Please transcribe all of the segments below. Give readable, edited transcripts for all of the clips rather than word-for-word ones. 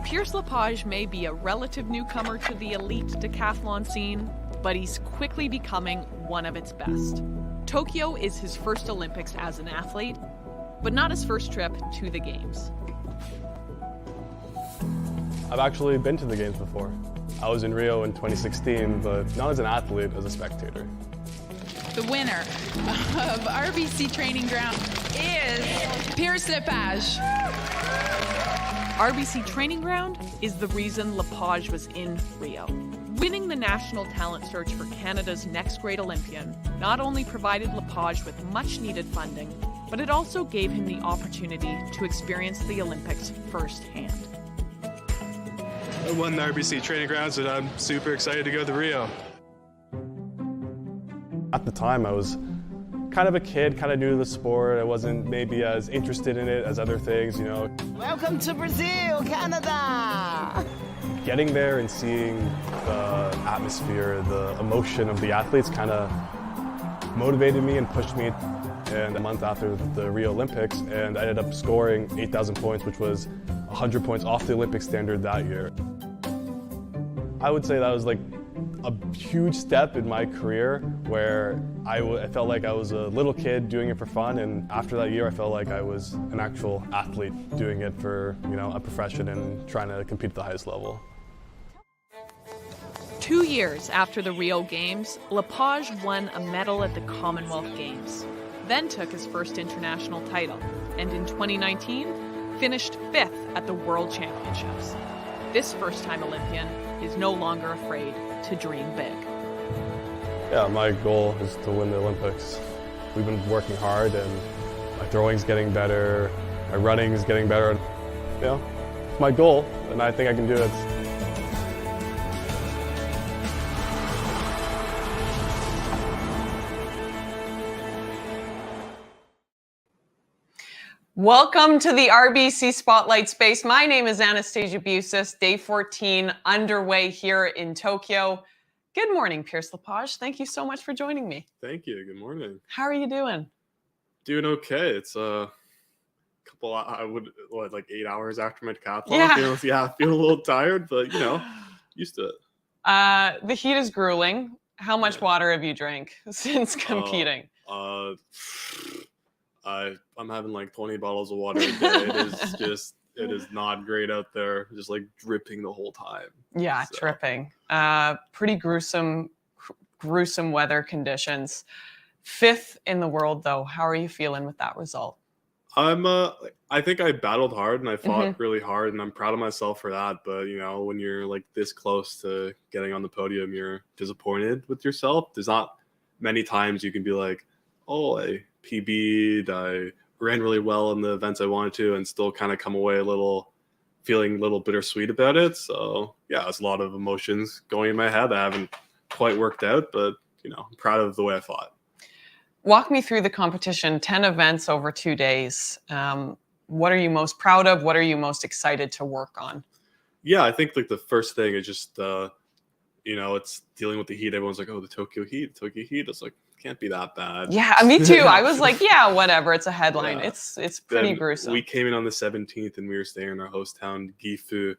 Pierce LePage may be a relative newcomer to the elite decathlon scene, but he's quickly becoming one of its best. Tokyo is his first Olympics as an athlete, but not his first trip to the Games. I've actually been to the Games before. I was in Rio in 2016, but not as an athlete, as a spectator. The winner of RBC Training Ground is Pierce LePage. RBC Training Ground is the reason LePage was in Rio. Winning the national talent search for Canada's next great Olympian not only provided LePage with much-needed funding, but it also gave him the opportunity to experience the Olympics firsthand. I won the RBC Training Grounds and I'm super excited to go to Rio. At the time, I was kind of a kid, kind of new to the sport. I wasn't maybe as interested in it as other things, you know. Welcome to Brazil, Canada! Getting there and seeing the atmosphere, the emotion of the athletes kind of motivated me and pushed me. And a month after the Rio Olympics, and I ended up scoring 8,000 points, which was 100 points off the Olympic standard that year. I would say that was like a huge step in my career where I felt like I was a little kid doing it for fun, and after that year I felt like I was an actual athlete doing it for, you know, a profession and trying to compete at the highest level. 2 years after the Rio Games, LePage won a medal at the Commonwealth Games, then took his first international title, and in 2019 finished 5th at the World Championships. This first-time Olympian is no longer afraid to dream big. Yeah, my goal is to win the Olympics. We've been working hard and my throwing's getting better, my running is getting better. You know, it's my goal and I think I can do it. Welcome to the RBC Spotlight Space. My name is Anastasia Busis. Day 14 underway here in Tokyo. Good morning, Pierce LePage. Thank you so much for joining me. Thank you. Good morning. How are you doing? Doing okay. It's a couple, like 8 hours after my decathlon. Yeah. Feel a little tired, but you know, used to it. The heat is grueling. How much water have you drank since competing? I'm having like 20 bottles of water a day. It is not great out there. Just like dripping the whole time. Yeah, so. Dripping. Pretty gruesome weather conditions. 5th in the world, though. How are you feeling with that result? I think I battled hard and I fought really hard, and I'm proud of myself for that. But you know, when you're like this close to getting on the podium, you're disappointed with yourself. There's not many times you can be like, oh, I PB'd, I ran really well in the events I wanted to, and still kind of come away feeling a little bittersweet about it. So yeah, it's a lot of emotions going in my head that haven't quite worked out, but you know, I'm proud of the way I fought. Walk me through the competition. 10 events over 2 days. What are you most proud of? What are you most excited to work on? Yeah, I think like the first thing is just you know, it's dealing with the heat. Everyone's like, oh, the Tokyo heat. It's like, can't be that bad. Yeah, me too. I was like, yeah, whatever. It's a headline. Yeah. It's pretty gruesome. We came in on the 17th and we were staying in our host town, Gifu.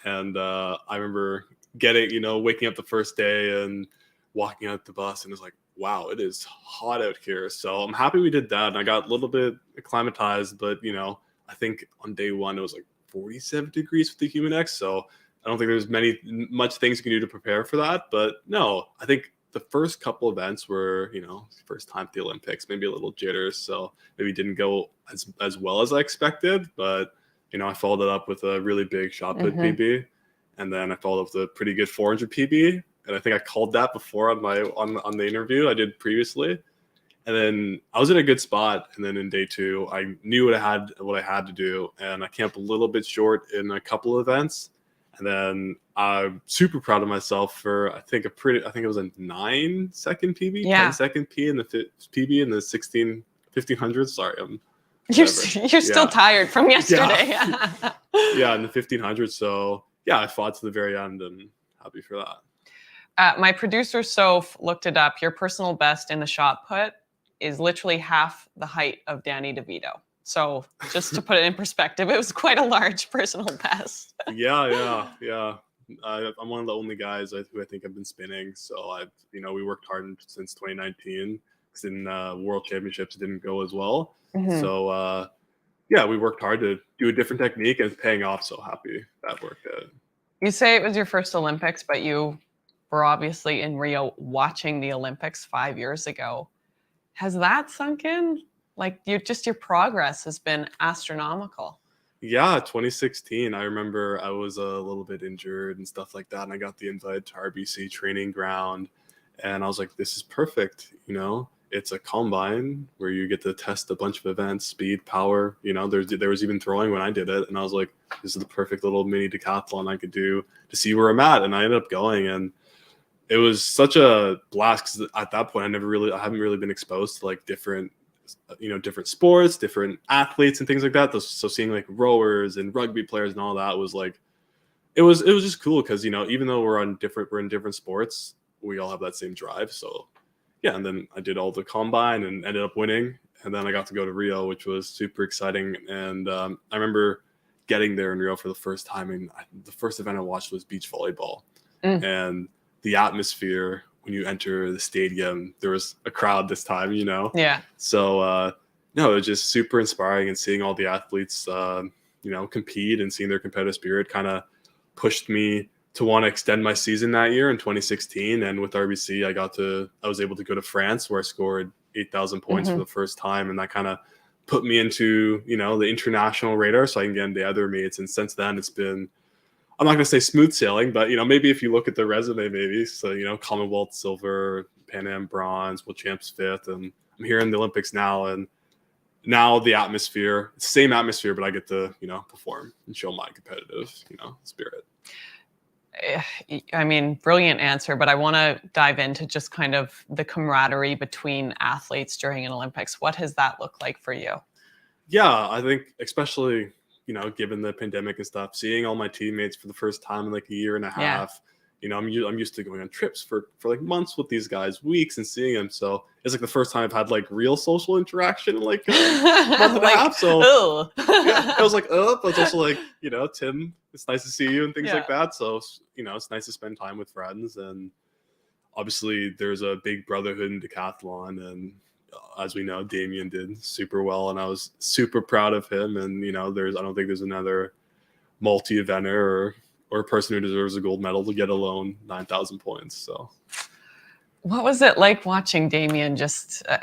And I remember waking up the first day and walking out the bus and it's like, wow, it is hot out here. So I'm happy we did that. And I got a little bit acclimatized, but you know, I think on day one, it was like 47 degrees with the Human X. So I don't think there's much things you can do to prepare for that. But no, I think the first couple events were, you know, first time at the Olympics, maybe a little jitters. So maybe didn't go as well as I expected. But, you know, I followed it up with a really big shot put PB. And then I followed up with a pretty good 400 PB. And I think I called that before on the interview I did previously. And then I was in a good spot. And then in day 2, I knew what I had to do. And I came up a little bit short in a couple of events. And then I'm super proud of myself for I think it was a 9-second PB, yeah. 10-second P in the PB in the 1500. Sorry, you're still tired from yesterday. Yeah. Yeah, in the 1500. So yeah, I fought to the very end and happy for that. My producer Soph looked it up. Your personal best in the shot put is literally half the height of Danny DeVito. So just to put it in perspective, it was quite a large personal best. Yeah. I'm one of the only guys who I think have been spinning. So we worked hard since 2019 because in World Championships it didn't go as well. So we worked hard to do a different technique, and it's paying off. So happy that worked out. You say it was your first Olympics, but you were obviously in Rio watching the Olympics 5 years ago. Has that sunk in? Like your progress has been astronomical. Yeah, 2016. I remember I was a little bit injured and stuff like that, and I got the invite to RBC training ground, and I was like, "This is perfect." It's a combine where you get to test a bunch of events, speed, power. There was even throwing when I did it, and I was like, "This is the perfect little mini decathlon I could do to see where I'm at." And I ended up going, and it was such a blast because at that point I haven't really been exposed to like different sports, different athletes and things like that. So seeing like rowers and rugby players and all that was like, it was just cool because, even though we're in different sports, we all have that same drive. So yeah. And then I did all the combine and ended up winning. And then I got to go to Rio, which was super exciting. And I remember getting there in Rio for the first time. And the first event I watched was beach volleyball. And the atmosphere when you enter the stadium, there was a crowd this time, Yeah. So, no, it was just super inspiring, and seeing all the athletes, compete and seeing their competitive spirit kind of pushed me to want to extend my season that year in 2016. And with RBC, I was able to go to France where I scored 8,000 points for the first time. And that kind of put me into, the international radar so I can get into other meets. And since then it's been, I'm not going to say smooth sailing, but, maybe if you look at the resume, maybe. So, Commonwealth silver, Pan Am bronze, World Champs fifth, and I'm here in the Olympics now. And now the atmosphere, it's the same atmosphere, but I get to, perform and show my competitive, spirit. I mean, brilliant answer, but I want to dive into just kind of the camaraderie between athletes during an Olympics. What has that looked like for you? Yeah, I think especially, given the pandemic and stuff, seeing all my teammates for the first time in like a year and a half, I'm used to going on trips for like months with these guys, weeks, and seeing them. So it's like the first time I've had like real social interaction in like a month and a half. So yeah, I was like, but it's also like, Tim, it's nice to see you and things like that. So, it's nice to spend time with friends. And obviously there's a big brotherhood in decathlon. And as we know, Damien did super well, and I was super proud of him. And, I don't think there's another multi-eventer or a person who deserves a gold medal to get alone 9,000 points. So what was it like watching Damien?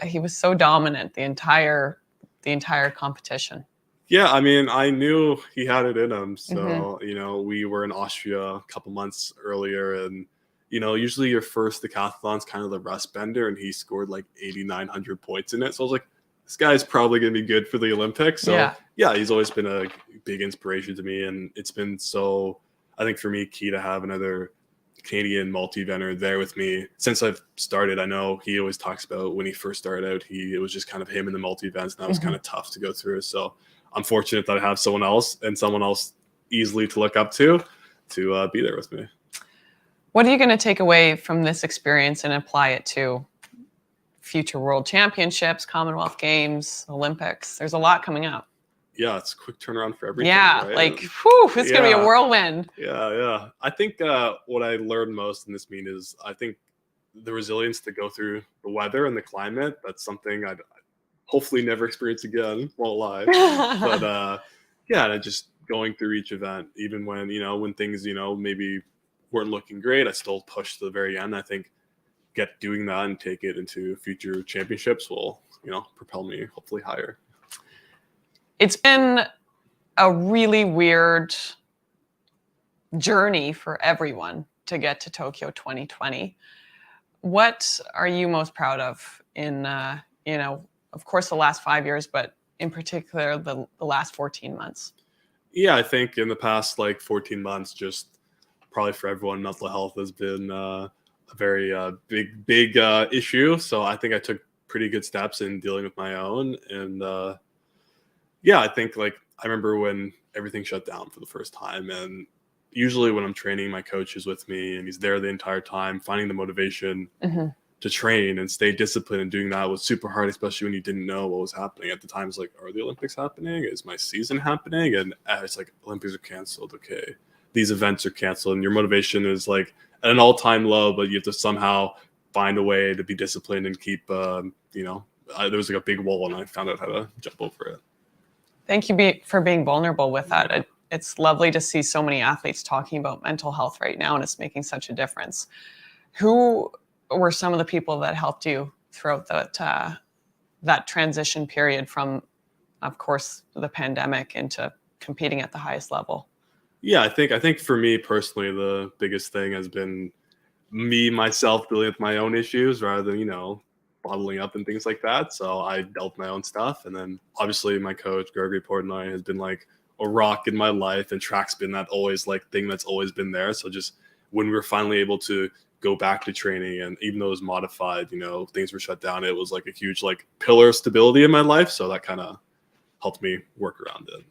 He was so dominant the entire competition. Yeah, I mean, I knew he had it in him. So, we were in Austria a couple months earlier, and, usually your first decathlon's kind of the rust bender, and he scored like 8,900 points in it. So I was like, this guy's probably going to be good for the Olympics. So yeah, he's always been a big inspiration to me. And it's been I think for me, key to have another Canadian multi-eventer there with me since I've started. I know he always talks about when he first started out, it was just kind of him in the multi-events, and that was kind of tough to go through. So I'm fortunate that I have someone else easily to look up to be there with me. What are you going to take away from this experience and apply it to future World Championships, Commonwealth Games, Olympics? There's a lot coming up. Yeah, it's a quick turnaround for everything. Yeah, right? like, it's going to be a whirlwind. Yeah. I think what I learned most in this meet is I think the resilience to go through the weather and the climate. That's something I'd hopefully never experience again, won't lie. But just going through each event, even when, when things, maybe weren't looking great, I still pushed to the very end. I think doing that and take it into future championships will, propel me hopefully higher. It's been a really weird journey for everyone to get to Tokyo 2020. What are you most proud of in, of course, the last 5 years, but in particular, the last 14 months? Yeah, I think in the past, 14 months, just probably for everyone, mental health has been a very big issue. So I think I took pretty good steps in dealing with my own. And I think I remember when everything shut down for the first time, and usually when I'm training, my coach is with me and he's there the entire time, finding the motivation to train and stay disciplined, and doing that was super hard, especially when you didn't know what was happening at the time. It's like, are the Olympics happening? Is my season happening? And it's like, Olympics are canceled. Okay, these events are canceled, and your motivation is like at an all-time low, but you have to somehow find a way to be disciplined and keep, there was like a big wall, and I found out how to jump over it. Thank you for being vulnerable with that. It's lovely to see so many athletes talking about mental health right now, and it's making such a difference. Who were some of the people that helped you throughout that transition period from, of course, the pandemic into competing at the highest level? Yeah, I think for me personally, the biggest thing has been myself dealing with my own issues rather than, bottling up and things like that. So I dealt with my own stuff. And then obviously my coach, Gregory Portnoy, has been like a rock in my life, and track's been that always like thing that's always been there. So just when we were finally able to go back to training, and even though it was modified, things were shut down, it was like a huge like pillar of stability in my life. So that kind of helped me work around it.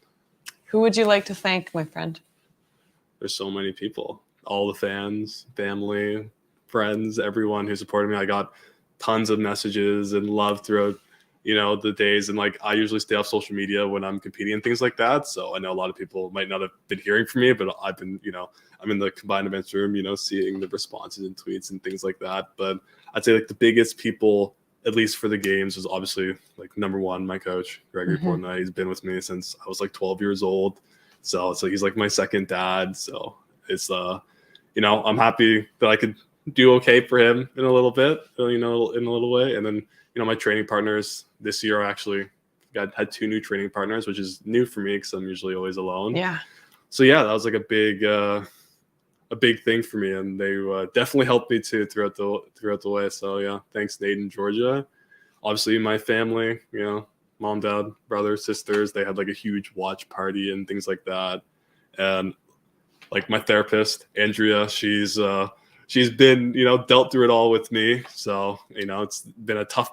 Who would you like to thank, my friend? There's so many people, all the fans, family, friends, everyone who supported me. I got tons of messages and love throughout, the days. And like, I usually stay off social media when I'm competing and things like that. So I know a lot of people might not have been hearing from me, but I've been, I'm in the combined events room, seeing the responses and tweets and things like that. But I'd say like the biggest people, at least for the games, was obviously like number one, my coach, Gregory Portnoy. He's been with me since I was like 12 years old. So he's like my second dad. So it's, I'm happy that I could do okay for him in a little bit, in a little way. And then, my training partners this year, I actually had 2 new training partners, which is new for me because I'm usually always alone. Yeah. So yeah, that was like a big thing for me. And they definitely helped me too throughout the way. So yeah, thanks Nate and Georgia. Obviously my family, mom, dad, brothers, sisters, they had like a huge watch party and things like that. And like my therapist, Andrea, she's been, dealt through it all with me. So, it's been a tough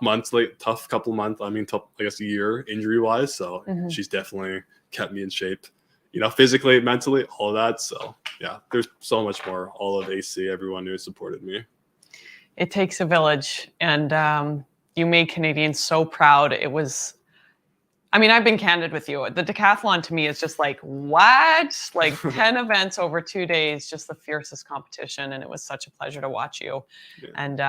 couple months. I guess a year injury wise. So she's definitely kept me in shape, physically, mentally, all of that. So yeah, there's so much more. All of AC, everyone who supported me. It takes a village, and you made Canadians so proud. I've been candid with you. The decathlon to me is just like, what? Like 10 events over 2 days, just the fiercest competition. And it was such a pleasure to watch you and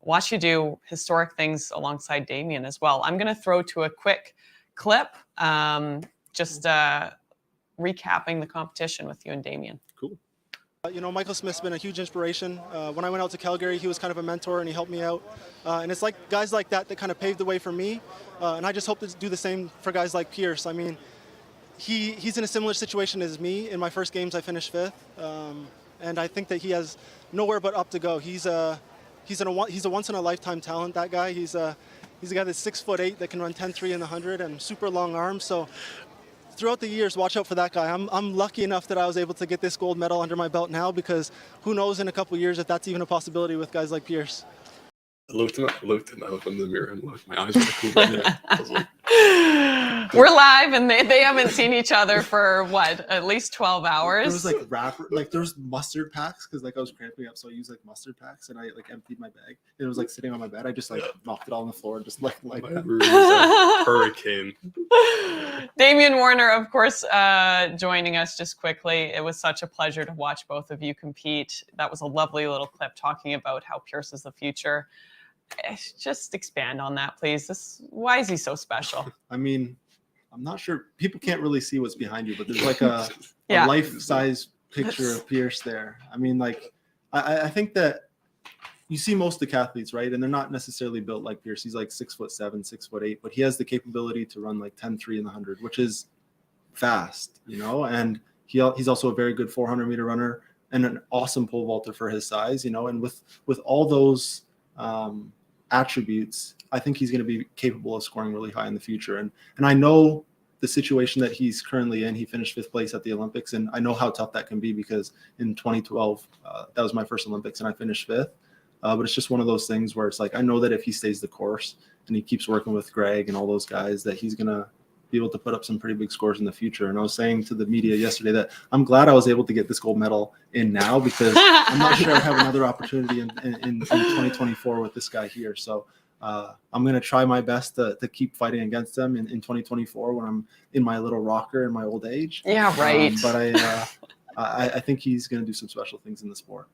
watch you do historic things alongside Damien as well. I'm going to throw to a quick clip, just recapping the competition with you and Damien. Cool. Michael Smith's been a huge inspiration. When I went out to Calgary, he was kind of a mentor and he helped me out. And it's like guys like that kind of paved the way for me. And I just hope to do the same for guys like Pierce. I mean, he's in a similar situation as me. In my first games, I finished 5th. And I think that he has nowhere but up to go. He's a once in a lifetime talent, that guy. He's a guy that's 6'8" that can run 10.3 in the 100 and super long arms. So throughout the years, watch out for that guy. I'm lucky enough that I was able to get this gold medal under my belt now, because who knows in a couple of years if that's even a possibility with guys like Pierce. I looked in the mirror and looked. My eyes were cool right there. We're live, and they haven't seen each other for what, at least 12 hours. There was there's mustard packs, because I was cramping up, so I used mustard packs, and I emptied my bag. It was sitting on my bed. I just knocked it all on the floor and just like that. Room was a hurricane. Damien Warner, of course, joining us just quickly. It was such a pleasure to watch both of you compete. That was a lovely little clip talking about how Pierce is the future. Just expand on that, please. Why is he so special? I'm not sure. People can't really see what's behind you, but there's a Yeah. life-size picture of Pierce there. I think that you see most decathletes, right? And they're not necessarily built like Pierce. He's 6'7", 6'8", but he has the capability to run 10.3 in the 100, which is fast, and he's also a very good 400-meter runner and an awesome pole vaulter for his size, and with all those attributes, I think he's going to be capable of scoring really high in the future. And I know the situation that he's currently in. He finished 5th place at the Olympics, and I know how tough that can be, because in 2012, that was my first Olympics, and I finished 5th. But it's just one of those things where it's I know that if he stays the course and he keeps working with Greg and all those guys, that he's gonna be able to put up some pretty big scores in the future. And I was saying to the media yesterday that I'm glad I was able to get this gold medal in now, because I'm not sure I have another opportunity in 2024 with this guy here. So I'm going to try my best to keep fighting against him in 2024 when I'm in my little rocker in my old age. Yeah, right. But I think he's going to do some special things in the sport.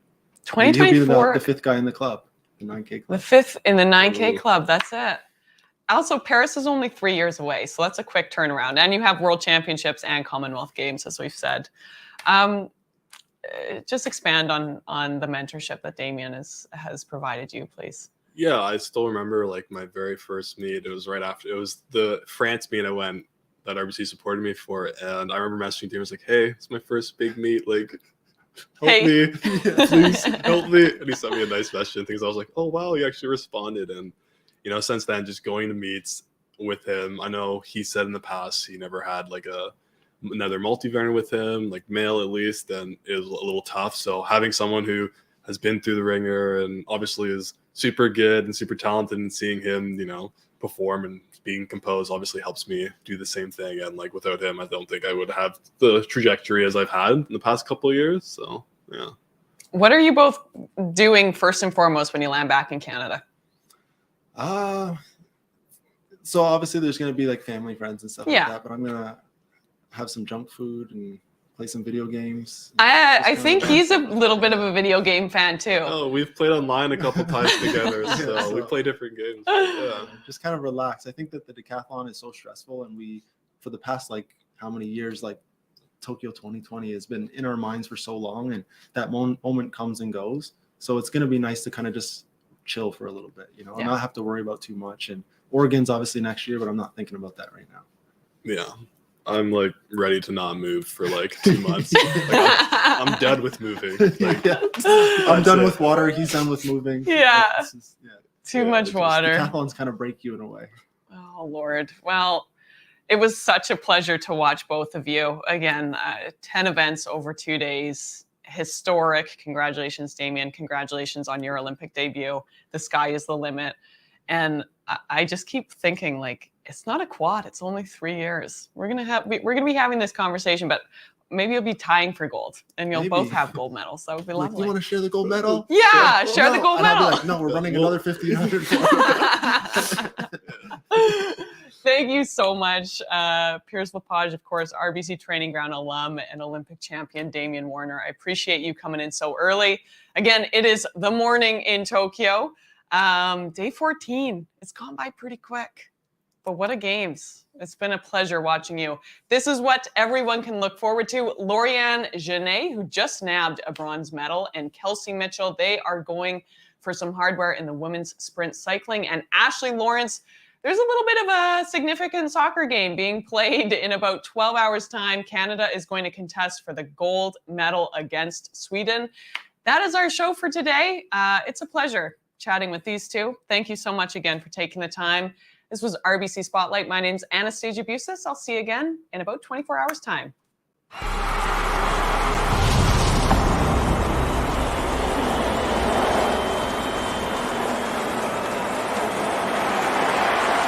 2024. He'll be the fifth guy in the club, the 9K club. The fifth in the 9K club. That's it. Also, Paris is only 3 years away, so that's a quick turnaround. And you have World Championships and Commonwealth Games, as we've said. Just expand on the mentorship that Damien has provided you, please. Yeah, I still remember like my very first meet. It was right after, it was the France meet I went that RBC supported me for. And I remember messaging Damien, I was like, hey, it's my first big meet. Like, help me, please help me. And he sent me a nice message and things. I was like, oh, wow, he actually responded. And, you know, since then, just going to meets with him, I know he said in the past he never had like another multi-variant with him, like male at least, and it was a little tough. So having someone who has been through the ringer and obviously is super good and super talented, and seeing him, you know, perform and being composed obviously helps me do the same thing. And like without him, I don't think I would have the trajectory as I've had in the past couple of years. So yeah. What are you both doing first and foremost when you land back in Canada? So obviously there's going to be like family, friends and stuff like Yeah. that, but I'm going to have some junk food and play some video games. I think he's a little bit of a video game fan too. Oh, we've played online a couple times together, so we play different games. Yeah. Just kind of relax. I think that the decathlon is so stressful, and we, for the past like how many years, like Tokyo 2020 has been in our minds for so long, and that moment comes and goes. So it's going to be nice to kind of just chill for a little bit, you know, and not have to worry about too much. And Oregon's obviously next year, but I'm not thinking about that right now. Yeah. I'm like ready to not move for like 2 months. Like, I'm done with moving. Like, I'm done with water. He's done with moving. Yeah. Too much water. Decathlons kind of break you in a way. Oh, Lord. Well, it was such a pleasure to watch both of you. Again, 10 events over 2 days. Historic. Congratulations, Damien. Congratulations on your Olympic debut. The sky is the limit. And I just keep thinking, like, it's not a quad. It's only 3 years. We're gonna be having this conversation, but maybe you'll be tying for gold, and you'll both have gold medals. That would be lovely. You want to share the gold medal? Yeah, share the gold medal. I'll be like, no, we're running another 1,500. Thank you so much, Pierce LePage, of course, RBC Training Ground alum and Olympic champion Damien Warner. I appreciate you coming in so early. Again, it is the morning in Tokyo. Day 14. It's gone by pretty quick. But what a games. It's been a pleasure watching you. This is what everyone can look forward to. Lauriane Genet, who just nabbed a bronze medal, and Kelsey Mitchell, they are going for some hardware in the women's sprint cycling. And Ashley Lawrence, there's a little bit of a significant soccer game being played in about 12 hours' time. Canada is going to contest for the gold medal against Sweden. That is our show for today. It's a pleasure chatting with these two. Thank you so much again for taking the time. This was RBC Spotlight. My name's Anastasia Busis. I'll see you again in about 24 hours' time.